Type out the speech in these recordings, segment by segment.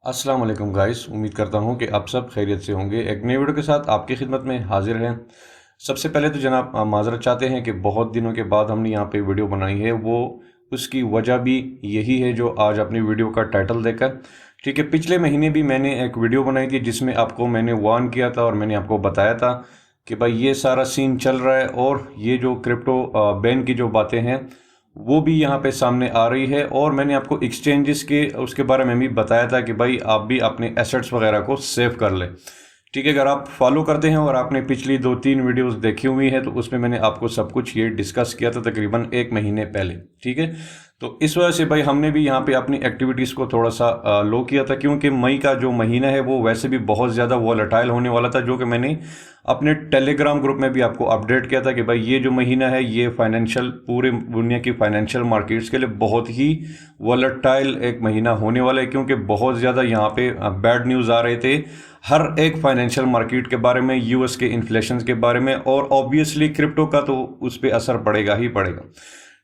अस्सलाम वालेकुम गाइस, उम्मीद करता हूँ कि आप सब खैरियत से होंगे। एक नई वीडियो के साथ आपकी खिदमत में हाजिर हैं। सबसे पहले तो जनाब माज़रत चाहते हैं कि बहुत दिनों के बाद हमने यहाँ पे वीडियो बनाई है। वो उसकी वजह भी यही है जो आज अपनी वीडियो का टाइटल देखकर, ठीक है। पिछले महीने भी मैंने एक वीडियो बनाई थी जिसमें आपको मैंने वार्न किया था और मैंने आपको बताया था कि भाई ये सारा सीन चल रहा है और ये जो क्रिप्टो बैन की जो बातें हैं वो भी यहाँ पे सामने आ रही है। और मैंने आपको एक्सचेंजेस के उसके बारे में भी बताया था कि भाई आप भी अपने एसेट्स वगैरह को सेव कर ले, ठीक है। अगर आप फॉलो करते हैं और आपने पिछली 2-3 वीडियोस देखी हुई है तो उसमें मैंने आपको सब कुछ ये डिस्कस किया था तकरीबन 1 महीने पहले, ठीक है। तो इस वजह से भाई हमने भी यहाँ पे अपनी एक्टिविटीज़ को थोड़ा सा लो किया था, क्योंकि मई का जो महीना है वो वैसे भी बहुत ज़्यादा वॉलेटाइल होने वाला था, जो कि मैंने अपने टेलीग्राम ग्रुप में भी आपको अपडेट किया था कि भाई ये जो महीना है ये फाइनेंशियल पूरे दुनिया की फाइनेंशियल मार्केट्स के लिए बहुत ही वॉलेटाइल एक महीना होने वाला है, क्योंकि बहुत ज़्यादा यहाँ पे बैड न्यूज़ आ रहे थे हर एक फाइनेंशियल मार्केट के बारे में, यूएस के इन्फ्लेशन के बारे में, और ऑब्वियसली क्रिप्टो का तो उस पर असर पड़ेगा ही पड़ेगा,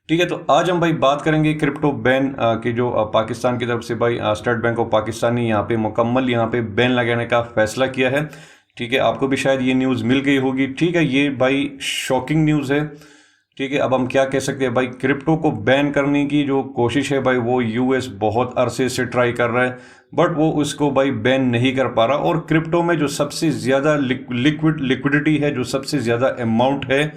ठीक है। तो आज हम भाई बात करेंगे क्रिप्टो बैन की जो पाकिस्तान की तरफ से भाई स्टेट बैंक ऑफ पाकिस्तान ने यहाँ पे मुकम्मल यहाँ पे बैन लगाने का फैसला किया है, ठीक है। आपको भी शायद ये न्यूज़ मिल गई होगी, ठीक है। ये भाई शॉकिंग न्यूज़ है, ठीक है। अब हम क्या कह सकते हैं भाई, क्रिप्टो को बैन करने की जो कोशिश है भाई वो यूएस बहुत अरसे से ट्राई कर रहा है, बट वो उसको भाई बैन नहीं कर पा रहा। और क्रिप्टो में जो सबसे ज़्यादा लिक्विडिटी है, जो सबसे ज़्यादा अमाउंट है,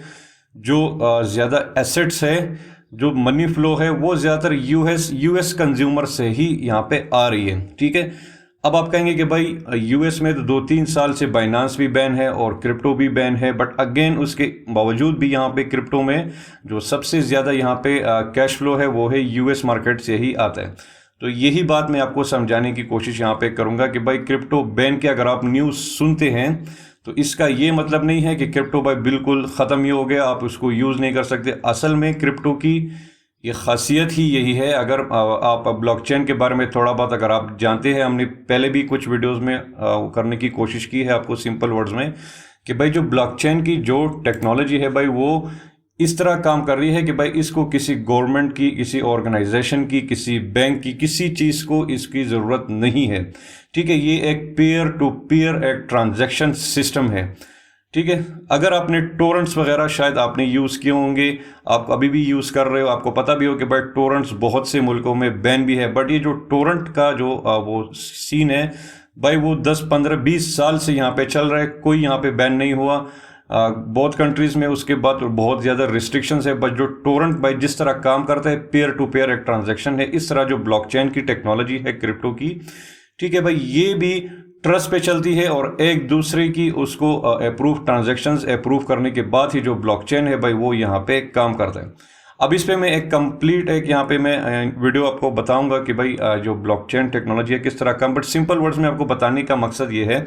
जो ज़्यादा एसेट्स है, जो मनी फ्लो है, वो ज़्यादातर यूएस कंज्यूमर से ही यहाँ पे आ रही है, ठीक है। अब आप कहेंगे कि भाई यूएस में तो 2-3 साल से बाइनांस भी बैन है और क्रिप्टो भी बैन है, बट अगेन उसके बावजूद भी यहाँ पे क्रिप्टो में जो सबसे ज़्यादा यहाँ पे कैश फ्लो है वो है यूएस मार्केट से ही आता है। तो यही बात मैं आपको समझाने की कोशिश यहाँ पे करूँगा कि भाई क्रिप्टो बैन के अगर आप न्यूज़ सुनते हैं तो इसका ये मतलब नहीं है कि क्रिप्टो भाई बिल्कुल ख़त्म ही हो गया, आप उसको यूज़ नहीं कर सकते। असल में क्रिप्टो की ये खासियत ही यही है। अगर आप ब्लॉकचेन के बारे में थोड़ा बहुत अगर आप जानते हैं, हमने पहले भी कुछ वीडियोस में करने की कोशिश की है आपको सिंपल वर्ड्स में, कि भाई जो ब्लॉकचेन की जो टेक्नोलॉजी है भाई वो इस तरह काम कर रही है कि भाई इसको किसी गवर्नमेंट की, किसी ऑर्गेनाइजेशन की, किसी बैंक की, किसी चीज़ को इसकी ज़रूरत नहीं है, ठीक है। ये एक पीयर टू पीयर एक ट्रांजैक्शन सिस्टम है, ठीक है। अगर आपने टोरेंट्स वगैरह शायद आपने यूज़ किए होंगे, आप अभी भी यूज़ कर रहे हो, आपको पता भी हो कि भाई टोरेंट्स बहुत से मुल्कों में बैन भी है, बट ये जो टोरेंट का जो वो सीन है भाई वो 10-15-20 साल से यहाँ पे चल रहा है, कोई यहाँ पे बैन नहीं हुआ। बहुत कंट्रीज़ में उसके बाद बहुत ज़्यादा रिस्ट्रिक्शंस है, बट जो टोरेंट भाई जिस तरह काम करता है, पेयर टू पेयर एक ट्रांजेक्शन है, इस तरह जो ब्लॉकचेन की टेक्नोलॉजी है क्रिप्टो की, ठीक है भाई, ये भी ट्रस्ट पे चलती है और एक दूसरे की उसको अप्रूव ट्रांजैक्शंस अप्रूव करने के बाद ही जो ब्लॉकचेन है भाई वो यहाँ पे काम करता है। अब इस पे मैं एक कंप्लीट एक यहाँ पे मैं वीडियो आपको बताऊंगा कि भाई जो ब्लॉकचेन टेक्नोलॉजी है किस तरह काम, बट सिंपल वर्ड्स में आपको बताने का मकसद ये है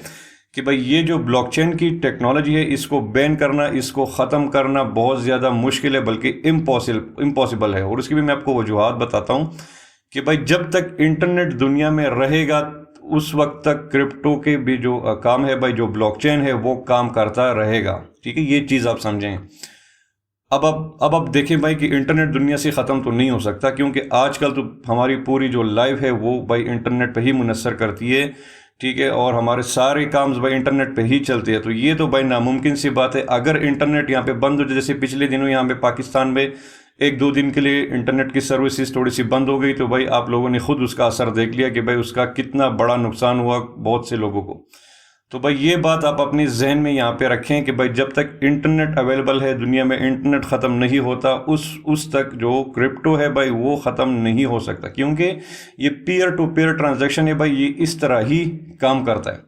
कि भाई ये जो ब्लॉकचेन की टेक्नोलॉजी है इसको बैन करना, इसको ख़त्म करना बहुत ज़्यादा मुश्किल है, बल्कि इम्पॉसिबल है। और उसकी भी मैं आपको वजूहात बताता हूँ कि भाई जब तक इंटरनेट दुनिया में रहेगा उस वक्त तक क्रिप्टो के भी जो काम है भाई, जो ब्लॉकचेन है वो काम करता रहेगा, ठीक है। ये चीज़ आप समझें। अब आप देखें भाई कि इंटरनेट दुनिया से ख़त्म तो नहीं हो सकता, क्योंकि आजकल तो हमारी पूरी जो लाइफ है वो भाई इंटरनेट पे ही मुनसर करती है, ठीक है। और हमारे सारे काम भाई इंटरनेट पे ही चलते हैं, तो ये तो भाई नामुमकिन सी बात है। अगर इंटरनेट यहाँ पे बंद हो जाए, जैसे पिछले दिनों यहाँ पे पाकिस्तान में 1-2 दिन के लिए इंटरनेट की सर्विसेज थोड़ी सी बंद हो गई, तो भाई आप लोगों ने खुद उसका असर देख लिया कि भाई उसका कितना बड़ा नुकसान हुआ बहुत से लोगों को। तो भाई ये बात आप अपने जहन में यहाँ पे रखें कि भाई जब तक इंटरनेट अवेलेबल है दुनिया में, इंटरनेट ख़त्म नहीं होता, उस तक जो क्रिप्टो है भाई वो ख़त्म नहीं हो सकता, क्योंकि ये पीयर टू पीयर ट्रांजैक्शन है भाई, ये इस तरह ही काम करता है,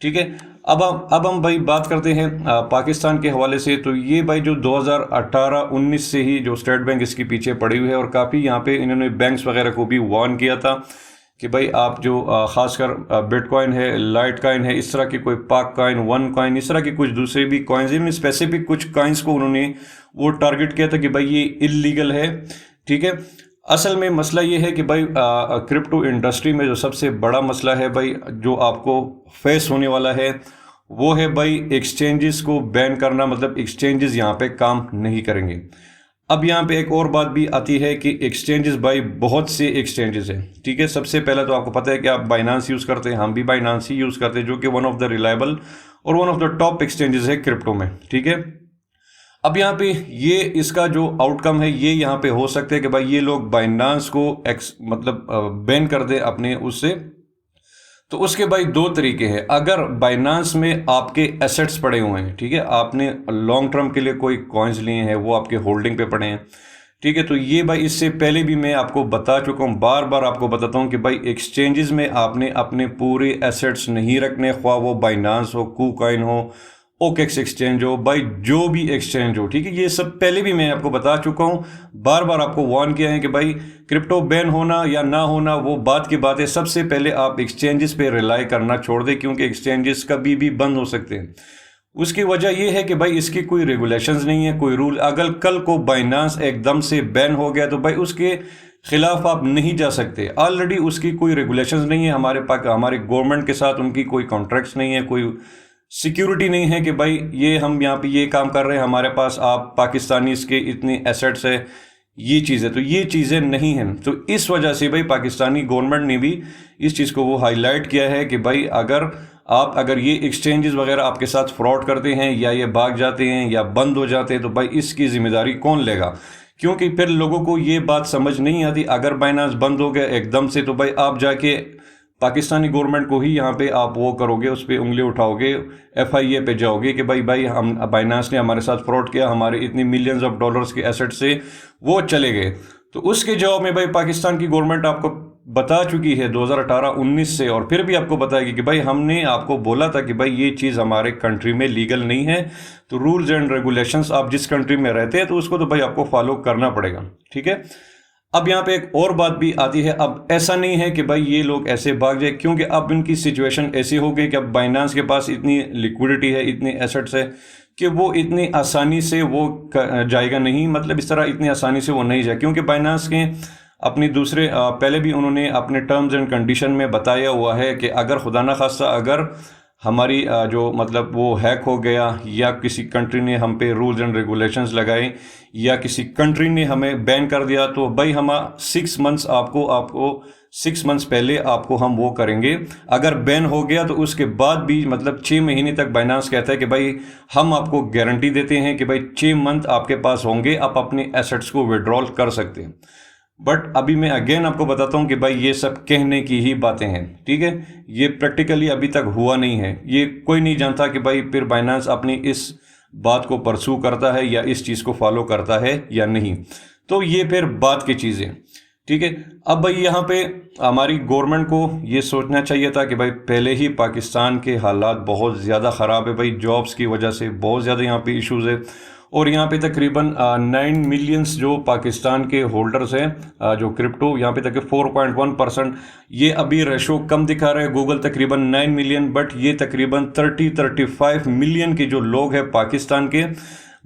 ठीक है। अब हम भाई बात करते हैं पाकिस्तान के हवाले से। तो ये भाई जो 2018-19 से ही जो स्टेट बैंक इसके पीछे पड़ी हुई है, और काफ़ी यहाँ पे इन्होंने बैंक्स वगैरह को भी वार्न किया था कि भाई आप जो ख़ासकर बिटकॉइन है, लाइट कॉइन है, इस तरह की कोई पाक कॉइन, वन कॉइन, इस तरह की कुछ दूसरे भी कॉइन्स, इनमें स्पेसिफिक कुछ कॉइन्स को उन्होंने वो टारगेट किया था कि भाई ये इलीगल है, ठीक है। असल में मसला ये है कि भाई क्रिप्टो इंडस्ट्री में जो सबसे बड़ा मसला है भाई जो आपको फेस होने वाला है वो है भाई एक्सचेंजेस को बैन करना, मतलब एक्सचेंजेस यहाँ पे काम नहीं करेंगे। अब यहाँ पे एक और बात भी आती है कि एक्सचेंजेस भाई बहुत से एक्सचेंजेस हैं, ठीक है। सबसे पहले तो आपको पता है कि आप बाइनांस यूज़ करते हैं, हम भी बाइनांस ही यूज़ करते हैं, जो कि वन ऑफ द रिलायबल और one of the top exchanges है क्रिप्टो में, ठीक है। अब यहाँ पे ये इसका जो आउटकम है ये यहाँ पे हो सकता है कि भाई ये लोग बाइनांस को मतलब बैन कर दे अपने उससे। तो उसके भाई दो तरीके हैं। अगर बाइनांस में आपके एसेट्स पड़े हुए हैं, ठीक है, आपने लॉन्ग टर्म के लिए कोई कॉइन्स लिए हैं, वो आपके होल्डिंग पे पड़े हैं, ठीक है, तो ये भाई इससे पहले भी मैं आपको बता चुका हूँ, बार बार आपको बताता हूँ कि भाई एक्सचेंजेस में आपने अपने पूरे एसेट्स नहीं रखने, ख्वाह वो बाइनांस हो, कूकॉइन हो, ओकेक्स एक्सचेंज हो, भाई जो भी एक्सचेंज हो, ठीक है, ये सब पहले भी मैं आपको बता चुका हूँ, बार बार आपको वार्न किया है कि भाई क्रिप्टो बैन होना या ना होना वो बात की बात है। सबसे पहले आप एक्सचेंजेस पे रिलाई करना छोड़ दें, क्योंकि एक्सचेंजेस कभी भी बंद हो सकते हैं। उसकी वजह यह है कि भाई इसकी कोई रेगुलेशंस नहीं है, कोई रूल। अगर कल को बाइनांस एकदम से बैन हो गया तो भाई उसके खिलाफ आप नहीं जा सकते। ऑलरेडी उसकी कोई रेगुलेशंस नहीं है, हमारे गवर्नमेंट के साथ उनकी कोई कॉन्ट्रैक्ट्स नहीं है, कोई सिक्योरिटी नहीं है कि भाई ये हम यहाँ पे ये काम कर रहे हैं, हमारे पास आप पाकिस्तानी इसके इतने एसेट्स है, ये चीज़ है, तो ये चीज़ें नहीं हैं। तो इस वजह से भाई पाकिस्तानी गवर्नमेंट ने भी इस चीज़ को वो हाईलाइट किया है कि भाई अगर ये एक्सचेंजेस वगैरह आपके साथ फ्रॉड करते हैं या ये भाग जाते हैं या बंद हो जाते हैं तो भाई इसकी जिम्मेदारी कौन लेगा। क्योंकि फिर लोगों को ये बात समझ नहीं आती, अगर बाइनांस बंद हो गया एकदम से तो भाई आप जाके पाकिस्तानी गवर्नमेंट को ही यहाँ पे आप वो करोगे, उस पर उंगली उठाओगे, FIA पे जाओगे कि भाई हम बाइनांस ने हमारे साथ फ्रॉड किया, हमारे इतने मिलियंस ऑफ डॉलर्स के एसेट से वो चले गए। तो उसके जवाब में भाई पाकिस्तान की गवर्नमेंट आपको बता चुकी है 2018-19 से, और फिर भी आपको बताएगी कि भाई हमने आपको बोला था कि भाई ये चीज़ हमारे कंट्री में लीगल नहीं है, तो रूल्स एंड रेगुलेशंस आप जिस कंट्री में रहते हैं तो उसको तो भाई आपको फॉलो करना पड़ेगा, ठीक है। अब यहाँ पे एक और बात भी आती है, अब ऐसा नहीं है कि भाई ये लोग ऐसे भाग जाए, क्योंकि अब इनकी सिचुएशन ऐसी हो गई कि अब बाइनांस के पास इतनी लिक्विडिटी है, इतने एसेट्स है कि वो इतनी आसानी से वो जाएगा नहीं, मतलब इस तरह इतनी आसानी से वो नहीं जाए, क्योंकि बाइनांस के अपनी दूसरे पहले भी उन्होंने अपने टर्म्स एंड कंडीशन में बताया हुआ है कि अगर खुदा न खास्ता अगर हमारी जो मतलब वो हैक हो गया या किसी कंट्री ने हम पे रूल्स एंड रेगुलेशंस लगाए या किसी कंट्री ने हमें बैन कर दिया तो भाई हम 6 मंथ्स आपको 6 मंथ्स पहले आपको हम वो करेंगे। अगर बैन हो गया तो उसके बाद भी मतलब 6 महीने तक बाइनांस कहता है कि भाई हम आपको गारंटी देते हैं कि भाई 6 मंथ आपके पास होंगे, आप अपने एसेट्स को विड्रॉल कर सकते हैं। बट अभी मैं अगेन आपको बताता हूँ कि भाई ये सब कहने की ही बातें हैं, ठीक है, ये प्रैक्टिकली अभी तक हुआ नहीं है। ये कोई नहीं जानता कि भाई फिर बाइनांस अपनी इस बात को परसू करता है या इस चीज़ को फॉलो करता है या नहीं, तो ये फिर बात की चीज़ें, ठीक है। अब भाई यहाँ पे हमारी गवर्नमेंट को ये सोचना चाहिए था कि भाई पहले ही पाकिस्तान के हालात बहुत ज़्यादा ख़राब है, भाई जॉब्स की वजह से बहुत ज़्यादा यहाँ पे इश्यूज़ है, और यहाँ पे तकरीबन 9 मिलियंस जो पाकिस्तान के होल्डर्स हैं जो क्रिप्टो, यहाँ पे तक 4.1%, ये अभी रेशो कम दिखा रहा है गूगल, तकरीबन 9 मिलियन, बट ये तकरीबन 30-35 मिलियन के जो लोग हैं पाकिस्तान के,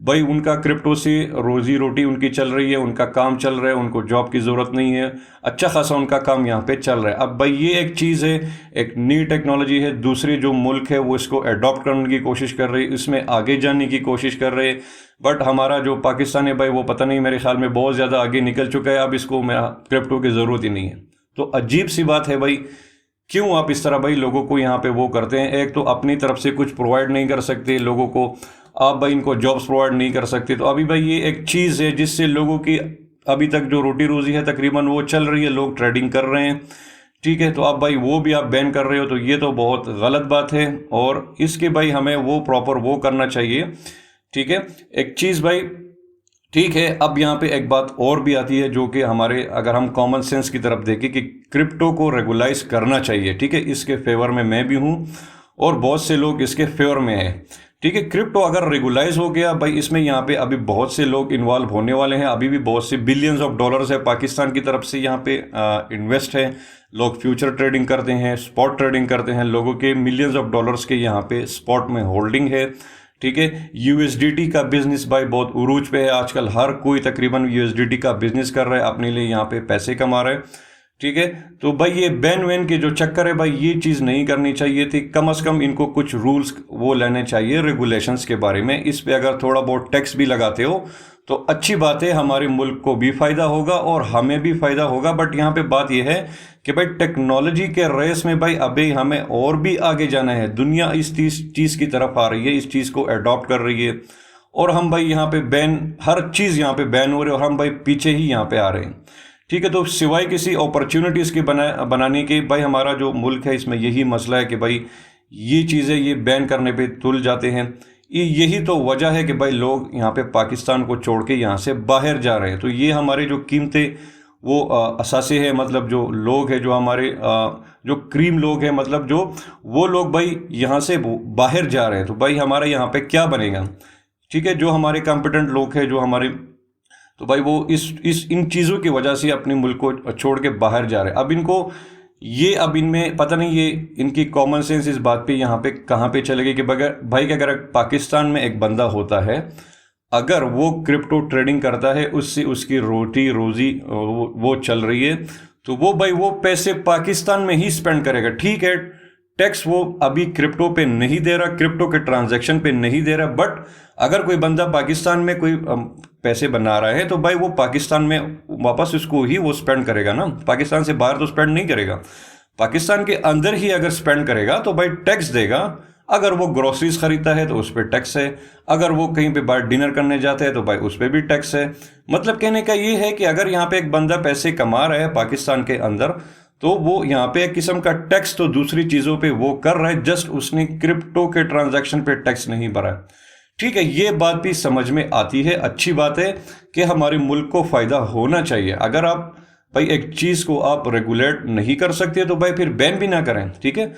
भाई उनका क्रिप्टो से रोजी रोटी उनकी चल रही है, उनका काम चल रहा है, उनको जॉब की ज़रूरत नहीं है, अच्छा खासा उनका काम यहाँ पे चल रहा है। अब भाई ये एक चीज़ है, एक नई टेक्नोलॉजी है, दूसरे जो मुल्क है वो इसको अडॉप्ट करने की कोशिश कर रहे हैं, इसमें आगे जाने की कोशिश कर रहे हैं, बट हमारा जो पाकिस्तान है भाई वो पता नहीं मेरे ख्याल में बहुत ज़्यादा आगे निकल चुका है, अब इसको क्रिप्टो की ज़रूरत ही नहीं है। तो अजीब सी बात है भाई, क्यों आप इस तरह भाई लोगों को यहाँ पे वो करते हैं। एक तो अपनी तरफ से कुछ प्रोवाइड नहीं कर सकते लोगों को, आप भाई इनको जॉब्स प्रोवाइड नहीं कर सकते, तो अभी भाई ये एक चीज़ है जिससे लोगों की अभी तक जो रोटी रोजी है तकरीबन वो चल रही है, लोग ट्रेडिंग कर रहे हैं, ठीक है। तो अब भाई वो भी आप बैन कर रहे हो, तो ये तो बहुत गलत बात है, और इसके भाई हमें वो प्रॉपर वो करना चाहिए, ठीक है। एक चीज़ भाई ठीक है। अब यहाँ पे एक बात और भी आती है जो कि हमारे अगर हम कॉमन सेंस की तरफ देखें कि क्रिप्टो को रेगुलाइज करना चाहिए, ठीक है, इसके फेवर में मैं भी हूँ और बहुत से लोग इसके फेवर में हैं, ठीक है। क्रिप्टो अगर रेगुलाइज हो गया भाई, इसमें यहाँ पे अभी बहुत से लोग इन्वॉल्व होने वाले हैं, अभी भी बहुत से बिलियंस ऑफ डॉलर्स है पाकिस्तान की तरफ से यहाँ पे इन्वेस्ट है, लोग फ्यूचर ट्रेडिंग करते हैं, स्पॉट ट्रेडिंग करते हैं, लोगों के मिलियंस ऑफ डॉलर्स के यहाँ पे स्पॉट में होल्डिंग है, ठीक है। USDT का बिजनेस भाई बहुत उरूज पे है आजकल, हर कोई तकरीबन USDT का बिजनेस कर रहा है, अपने लिए यहाँ पे पैसे कमा रहा है, ठीक है। तो भाई ये बैन वैन के जो चक्कर है भाई, ये चीज़ नहीं करनी चाहिए थी। कम से कम इनको कुछ रूल्स वो लेने चाहिए रेगुलेशंस के बारे में। इस पे अगर थोड़ा बहुत टैक्स भी लगाते हो तो अच्छी बात है, हमारे मुल्क को भी फ़ायदा होगा और हमें भी फ़ायदा होगा। बट यहाँ पे बात यह है कि भाई टेक्नोलॉजी के रेस में भाई अभी हमें और भी आगे जाना है। दुनिया इस चीज़ की तरफ आ रही है, इस चीज़ को अडॉप्ट कर रही है, और हम भाई यहाँ पे बैन, हर चीज़ यहाँ पे बैन हो रही है और हम भाई पीछे ही यहाँ पे आ रहे हैं। ठीक है। तो सिवाय किसी अपॉर्चुनिटीज़ के बनाने के भाई, हमारा जो मुल्क है इसमें यही मसला है कि भाई ये चीज़ें ये बैन करने पे तुल जाते हैं। यही तो वजह है कि भाई लोग यहाँ पे पाकिस्तान को छोड़ के यहाँ से बाहर जा रहे हैं। तो ये हमारे जो कीमतें वो असासे है, मतलब जो लोग हैं, जो हमारे जो क्रीम लोग हैं, मतलब जो वो लोग भाई यहाँ से बाहर जा रहे हैं। तो भाई हमारा यहाँ पे क्या बनेगा? ठीक है। जो हमारे कॉम्पिटेंट लोग हैं, जो हमारे, तो भाई वो इस इन चीज़ों की वजह से अपने मुल्क को छोड़ के बाहर जा रहे हैं। अब इनको ये, अब इनमें पता नहीं ये इनकी कॉमन सेंस इस बात पे यहाँ पे कहाँ पे चलेगी कि बगैर भाई कि अगर पाकिस्तान में एक बंदा होता है, अगर वो क्रिप्टो ट्रेडिंग करता है, उससे उसकी रोटी रोजी वो चल रही है, तो वो भाई वो पैसे पाकिस्तान में ही स्पेंड करेगा। ठीक है, टैक्स वो अभी क्रिप्टो पे नहीं दे रहा, क्रिप्टो के ट्रांजैक्शन पे नहीं दे रहा, बट अगर कोई बंदा पाकिस्तान में कोई पैसे बना रहा है तो भाई वो पाकिस्तान में वापस उसको ही वो स्पेंड करेगा ना। पाकिस्तान से बाहर तो स्पेंड नहीं करेगा, पाकिस्तान के अंदर ही अगर स्पेंड करेगा तो भाई टैक्स देगा। अगर वो ग्रोसरीज खरीदता है तो उस पर टैक्स है, अगर वो कहीं पे बाहर डिनर करने जाते हैं तो भाई उस पर भी टैक्स है। मतलब कहने का ये है कि अगर यहाँ पे एक बंदा पैसे कमा रहा है पाकिस्तान के अंदर, तो वो यहाँ पे एक किस्म का टैक्स तो दूसरी चीज़ों पे वो कर रहा है, जस्ट उसने क्रिप्टो के ट्रांजैक्शन पे टैक्स नहीं भरा है। ठीक है, ये बात भी समझ में आती है। अच्छी बात है कि हमारे मुल्क को फ़ायदा होना चाहिए। अगर आप भाई एक चीज़ को आप रेगुलेट नहीं कर सकते तो भाई फिर बैन भी ना करें। ठीक है,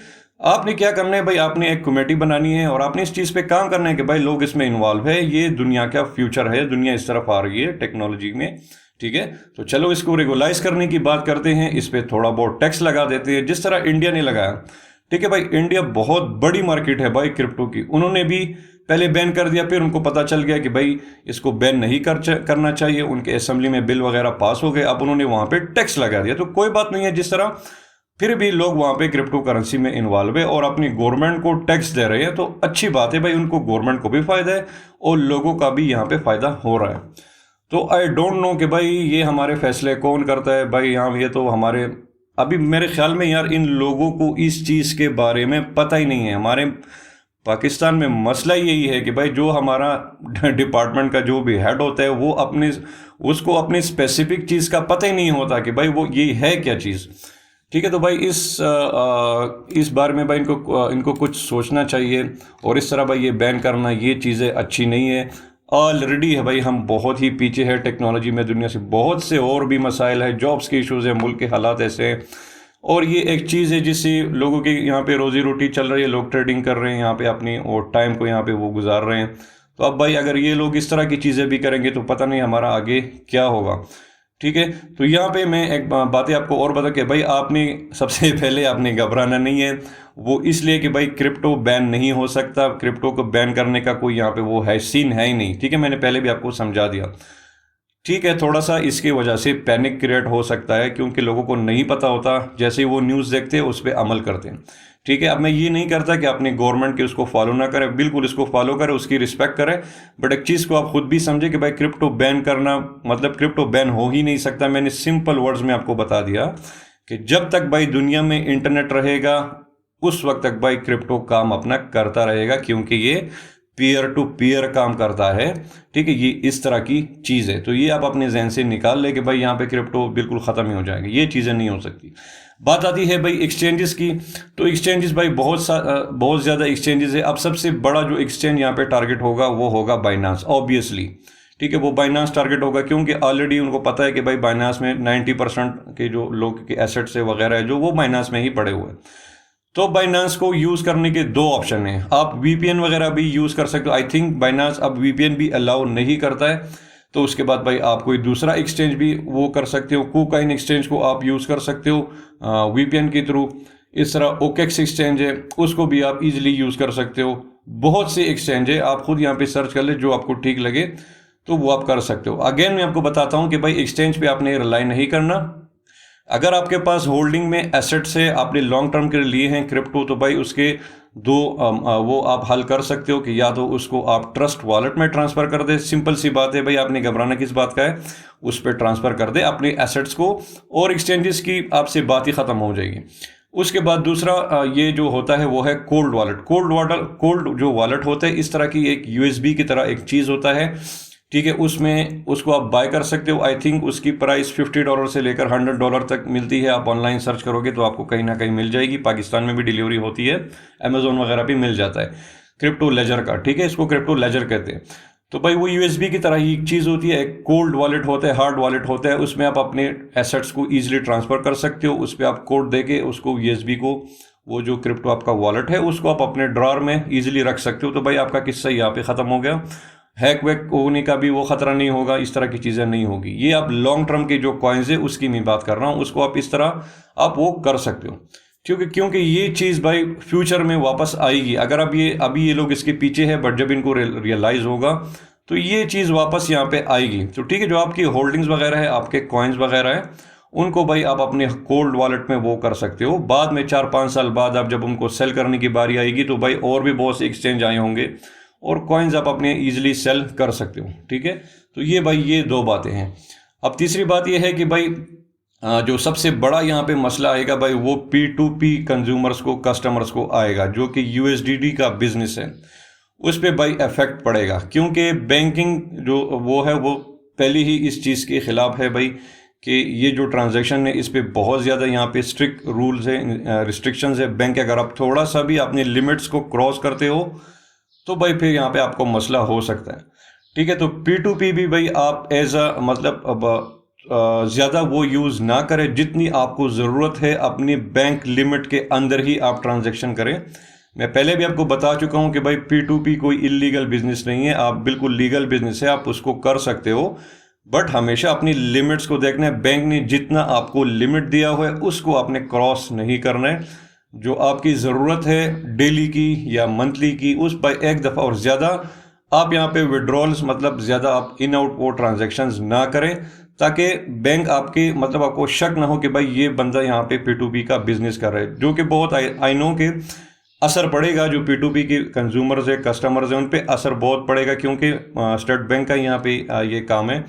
आपने क्या करना है भाई, आपने एक कमेटी बनानी है और आपने इस चीज़ पे काम करना है कि भाई लोग इसमें इन्वॉल्व है। ये दुनिया का फ्यूचर है, दुनिया इस तरफ आ रही है टेक्नोलॉजी में। ठीक है, तो चलो इसको रेगुलाइज करने की बात करते हैं, इस पर थोड़ा बहुत टैक्स लगा देते हैं जिस तरह इंडिया ने लगाया। ठीक है भाई, इंडिया बहुत बड़ी मार्केट है भाई क्रिप्टो की। उन्होंने भी पहले बैन कर दिया, फिर उनको पता चल गया कि भाई इसको बैन नहीं करना चाहिए। उनके असेंबली में बिल वगैरह पास हो गए, अब उन्होंने वहाँ पे टैक्स लगा दिया। तो कोई बात नहीं है, जिस तरह फिर भी लोग वहाँ पे क्रिप्टो करेंसी में इन्वॉल्व है और अपनी गवर्नमेंट को टैक्स दे रहे हैं, तो अच्छी बात है भाई, उनको गवर्नमेंट को भी फ़ायदा है और लोगों का भी यहाँ पे फ़ायदा हो रहा है। तो आई डोंट नो कि भाई ये हमारे फैसले कौन करता है भाई यहाँ। ये तो हमारे, अभी मेरे ख्याल में यार इन लोगों को इस चीज़ के बारे में पता ही नहीं है। हमारे पाकिस्तान में मसला यही है कि भाई जो हमारा डिपार्टमेंट का जो भी हेड होता है वो उसको अपनी स्पेसिफिक चीज़ का पता ही नहीं होता कि भाई वो ये है क्या चीज़। ठीक है, तो भाई इस बारे में भाई इनको कुछ सोचना चाहिए और इस तरह भाई ये बैन करना, ये चीज़ें अच्छी नहीं है। ऑलरेडी है भाई हम बहुत ही पीछे है टेक्नोलॉजी में, दुनिया से बहुत से और भी मसाइल है, जॉब्स के इश्यूज़ हैं, मुल्क के हालात ऐसे हैं, और ये एक चीज़ है जिससे लोगों की यहाँ पे रोज़ी रोटी चल रही है। लोग ट्रेडिंग कर रहे हैं यहाँ पे अपनी, और टाइम को यहाँ पे वो गुजार रहे हैं। तो अब भाई अगर ये लोग इस तरह की चीज़ें भी करेंगे तो पता नहीं हमारा आगे क्या होगा। ठीक है, तो यहाँ पे मैं एक बातें आपको और बता के भाई, आपने सबसे पहले आपने घबराना नहीं है। वो इसलिए कि भाई क्रिप्टो बैन नहीं हो सकता, क्रिप्टो को बैन करने का कोई यहाँ पे वो है सीन है ही नहीं। ठीक है, मैंने पहले भी आपको समझा दिया। ठीक है, थोड़ा सा इसकी वजह से पैनिक क्रिएट हो सकता है क्योंकि लोगों को नहीं पता होता, जैसे ही वो न्यूज़ देखते हैं उस पर अमल करते हैं। ठीक है, अब मैं ये नहीं करता कि अपनी गवर्नमेंट के उसको फॉलो ना करें, बिल्कुल इसको फॉलो करें, उसकी रिस्पेक्ट करें, बट एक चीज़ को आप खुद भी समझे कि भाई क्रिप्टो बैन करना मतलब क्रिप्टो बैन हो ही नहीं सकता। मैंने सिंपल वर्ड्स में आपको बता दिया कि जब तक भाई दुनिया में इंटरनेट रहेगा उस वक्त तक भाई क्रिप्टो काम अपना करता रहेगा, क्योंकि ये पीयर टू पीयर काम करता है। ठीक है, ये इस तरह की चीज़ है। तो ये आप अपने जहन से निकाल ले कि भाई यहाँ पे क्रिप्टो बिल्कुल ख़त्म ही हो जाएगी, ये चीज़ें नहीं हो सकती। बात आती है भाई एक्सचेंजेस की, तो एक्सचेंजेस भाई बहुत ज़्यादा एक्सचेंजेस है। अब सबसे बड़ा जो एक्सचेंज यहाँ पे टारगेट होगा वो होगा बाइनांस, ऑब्वियसली। ठीक है, वो बाइनांस टारगेट होगा क्योंकि ऑलरेडी उनको पता है कि भाई बाइनांस में 90% के जो लोग के एसेट्स है वगैरह है जो वो बाइनांस में ही पड़े हुए हैं। तो बाइनांस को यूज़ करने के दो ऑप्शन हैं, आप वीपीएन वगैरह भी यूज़ कर सकते हो। आई थिंक बाइनांस अब वीपीएन भी अलाउ नहीं करता है, तो उसके बाद भाई आप कोई दूसरा एक्सचेंज भी वो कर सकते हो। KuCoin एक्सचेंज को आप यूज़ कर सकते हो वीपीएन के थ्रू। इस तरह OKX एक्सचेंज है, उसको भी आप इजीली यूज़ कर सकते हो। बहुत से एक्सचेंज है, आप खुद यहाँ पे सर्च कर ले, जो आपको ठीक लगे तो वो आप कर सकते हो। अगेन मैं आपको बताता हूँ कि भाई एक्सचेंज पे आपने रिलाई नहीं करना। अगर आपके पास होल्डिंग में एसेट्स है, आपने लॉन्ग टर्म के लिए हैं क्रिप्टो, तो भाई उसके दो वो आप हल कर सकते हो कि या तो उसको आप ट्रस्ट वॉलेट में ट्रांसफ़र कर दे, सिंपल सी बात है भाई, आपने घबराना किस बात का है, उस पर ट्रांसफ़र कर दे अपने एसेट्स को, और एक्सचेंजेस की आपसे बात ही ख़त्म हो जाएगी। उसके बाद दूसरा ये जो होता है वो है कोल्ड वॉलेट। कोल्ड जो वॉलेट होता है, इस तरह की एक यूएसबी की तरह एक चीज़ होता है, ठीक है, उसमें उसको आप बाय कर सकते हो। आई थिंक उसकी प्राइस $50 से लेकर $100 तक मिलती है। आप ऑनलाइन सर्च करोगे तो आपको कहीं ना कहीं मिल जाएगी। पाकिस्तान में भी डिलीवरी होती है, अमेजोन वगैरह भी मिल जाता है क्रिप्टो लेजर का, ठीक है, इसको क्रिप्टो लेजर कहते हैं। तो भाई वो यूएसबी की तरह ही एक चीज़ होती है, एक कोल्ड वॉलेट होता है, हार्ड वॉलेट होता है, उसमें आप अपने एसेट्स को ईजिली ट्रांसफ़र कर सकते हो। उस पर आप कोड दे के उसको यूएसबी को, वो जो क्रिप्टो आपका वॉलेट है, उसको आप अपने ड्रॉर में ईजिली रख सकते हो। तो भाई आपका किस्सा यहाँ पे ख़त्म हो गया, हैक वैक होने का भी वो खतरा नहीं होगा, इस तरह की चीज़ें नहीं होगी। ये आप लॉन्ग टर्म के जो कॉइन्स है उसकी मैं बात कर रहा हूँ, उसको आप इस तरह आप वो कर सकते हो, क्योंकि ये चीज़ भाई फ्यूचर में वापस आएगी। अगर अब ये अभी ये लोग इसके पीछे है, बट जब इनको रियलाइज़ होगा तो ये चीज़ वापस यहाँ पे आएगी। तो ठीक है, जो आपकी होल्डिंग्स वगैरह है, आपके कॉइन्स वगैरह है, उनको भाई आप अपने कोल्ड वॉलेट में वो कर सकते हो। बाद में 4-5 साल बाद आप जब उनको सेल करने की बारी आएगी तो भाई और भी बहुत से एक्सचेंज आए होंगे और कॉइन्स आप अपने ईजिली सेल कर सकते हो, ठीक है। तो ये भाई ये दो बातें हैं। अब तीसरी बात ये है कि भाई जो सबसे बड़ा यहाँ पे मसला आएगा भाई, वो P2P कंज्यूमर्स को, कस्टमर्स को आएगा, जो कि USDT का बिजनेस है, उस पर भाई इफेक्ट पड़ेगा। क्योंकि बैंकिंग जो वो है वो पहले ही इस चीज़ के ख़िलाफ़ है भाई, कि ये जो ट्रांजैक्शन है इस पर बहुत ज़्यादा यहाँ पे स्ट्रिक्ट रूल्स है, रिस्ट्रिक्शंस है। बैंक अगर आप थोड़ा सा भी अपने लिमिट्स को क्रॉस करते हो तो भाई फिर यहाँ पे आपको मसला हो सकता है, ठीक है। तो P2P भी भाई आप एज अ मतलब अब ज़्यादा वो यूज़ ना करें, जितनी आपको ज़रूरत है अपनी बैंक लिमिट के अंदर ही आप ट्रांजैक्शन करें। मैं पहले भी आपको बता चुका हूँ कि भाई P2P कोई इलीगल बिजनेस नहीं है, आप बिल्कुल लीगल बिजनेस है, आप उसको कर सकते हो, बट हमेशा अपनी लिमिट्स को देखना है। बैंक ने जितना आपको लिमिट दिया हुआ है उसको आपने क्रॉस नहीं करना है। जो आपकी ज़रूरत है डेली की या मंथली की, उस पर एक दफ़ा और ज़्यादा आप यहाँ पे विड्रॉल्स मतलब ज़्यादा आप इन आउट वो ट्रांजैक्शंस ना करें, ताकि बैंक आपके मतलब आपको शक ना हो कि भाई ये बंदा यहाँ पे P2P का बिजनेस कर रहा है, जो कि बहुत आई नो के असर पड़ेगा। जो P2P के कंज्यूमर्स है, कस्टमर्स हैं, उन पे असर बहुत पड़ेगा, क्योंकि स्टेट बैंक का यहाँ पे ये काम है।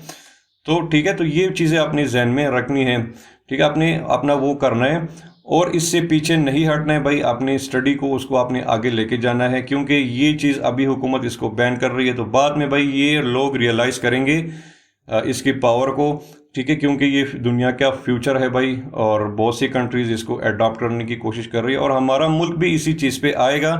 तो ठीक है, तो ये चीज़ें अपने जहन में रखनी है, ठीक है, आपने अपना वो करना है और इससे पीछे नहीं हटना है भाई। अपनी स्टडी को उसको आपने आगे लेके जाना है, क्योंकि ये चीज़ अभी हुकूमत इसको बैन कर रही है, तो बाद में भाई ये लोग रियलाइज़ करेंगे इसकी पावर को, ठीक है, क्योंकि ये दुनिया का फ्यूचर है भाई, और बहुत सी कंट्रीज़ इसको अडॉप्ट करने की कोशिश कर रही है, और हमारा मुल्क भी इसी चीज़ पे आएगा।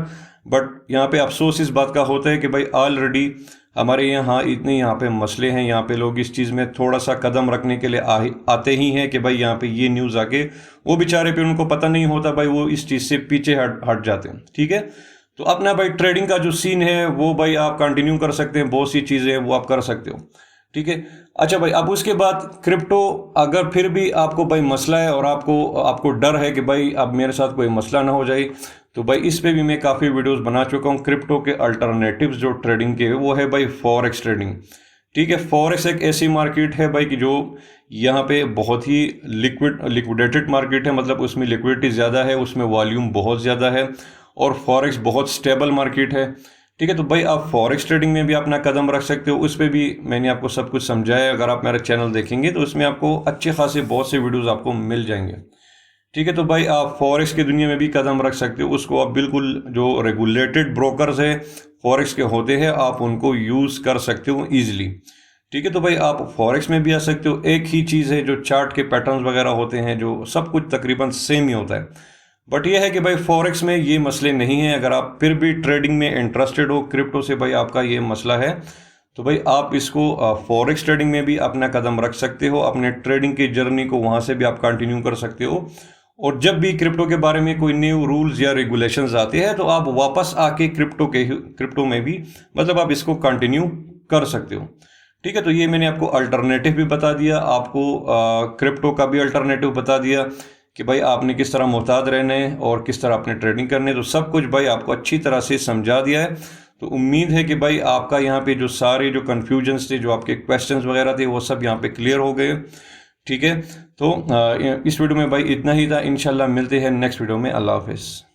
बट यहाँ पे अफसोस इस बात का होता है कि भाई ऑलरेडी हमारे यहाँ इतने यहाँ पे मसले हैं, यहाँ पे लोग इस चीज़ में थोड़ा सा कदम रखने के लिए आते ही हैं कि भाई यहाँ पे ये न्यूज़ आके वो बेचारे पे उनको पता नहीं होता भाई, वो इस चीज़ से पीछे हट जाते हैं, ठीक है। तो अपना भाई ट्रेडिंग का जो सीन है वो भाई आप कंटिन्यू कर सकते हैं, बहुत सी चीज़ें वो आप कर सकते हो, ठीक है। अच्छा भाई, अब उसके बाद क्रिप्टो, अगर फिर भी आपको भाई मसला है और आपको डर है कि भाई अब मेरे साथ कोई मसला ना हो जाए, तो भाई इस पे भी मैं काफ़ी वीडियोस बना चुका हूँ। क्रिप्टो के अल्टरनेटिव्स जो ट्रेडिंग के वो है भाई फॉरेक्स ट्रेडिंग, ठीक है। फॉरेक्स एक ऐसी मार्केट है भाई कि जो यहाँ पे बहुत ही लिक्विडेटेड मार्केट है, मतलब उसमें लिक्विडिटी ज़्यादा है, उसमें वॉल्यूम बहुत ज़्यादा है, और फॉरेक्स बहुत स्टेबल मार्केट है, ठीक है। तो भाई आप फॉरेक्स ट्रेडिंग में भी अपना कदम रख सकते हो, उस पर भी मैंने आपको सब कुछ समझाया है। अगर आप मेरा चैनल देखेंगे तो उसमें आपको अच्छे खासे बहुत से वीडियोस आपको मिल जाएंगे, ठीक है। तो भाई आप फॉरेक्स की दुनिया में भी कदम रख सकते हो, उसको आप बिल्कुल जो रेगुलेटेड ब्रोकर्स है फॉरेक्स के होते हैं आप उनको यूज़ कर सकते हो ईजिली, ठीक है। तो भाई आप फॉरेक्स में भी आ सकते हो। एक ही चीज़ है, जो चार्ट के पैटर्न्स वगैरह होते हैं, जो सब कुछ तकरीबन सेम ही होता है, बट यह है कि भाई फॉरेक्स में ये मसले नहीं हैं। अगर आप फिर भी ट्रेडिंग में इंटरेस्टेड हो क्रिप्टो से, भाई आपका ये मसला है, तो भाई आप इसको फॉरेक्स ट्रेडिंग में भी अपना कदम रख सकते हो, अपने ट्रेडिंग की जर्नी को वहाँ से भी आप कंटिन्यू कर सकते हो। और जब भी क्रिप्टो के बारे में कोई न्यू रूल्स या रेगुलेशंस आते हैं तो आप वापस आके क्रिप्टो में भी मतलब आप इसको कंटिन्यू कर सकते हो, ठीक है। तो ये मैंने आपको अल्टरनेटिव भी बता दिया, आपको क्रिप्टो का भी अल्टरनेटिव बता दिया कि भाई आपने किस तरह मोहतात रहना है और किस तरह आपने ट्रेडिंग करनी है, तो सब कुछ भाई आपको अच्छी तरह से समझा दिया है। तो उम्मीद है कि भाई आपका यहाँ पे जो सारे जो कन्फ्यूजन्स थे, जो आपके क्वेश्चंस वगैरह थे, वो सब यहाँ पे क्लियर हो गए, ठीक है। तो इस वीडियो में भाई इतना ही था। इंशाल्लाह मिलते हैं नेक्स्ट वीडियो में। अल्लाह हाफिज़।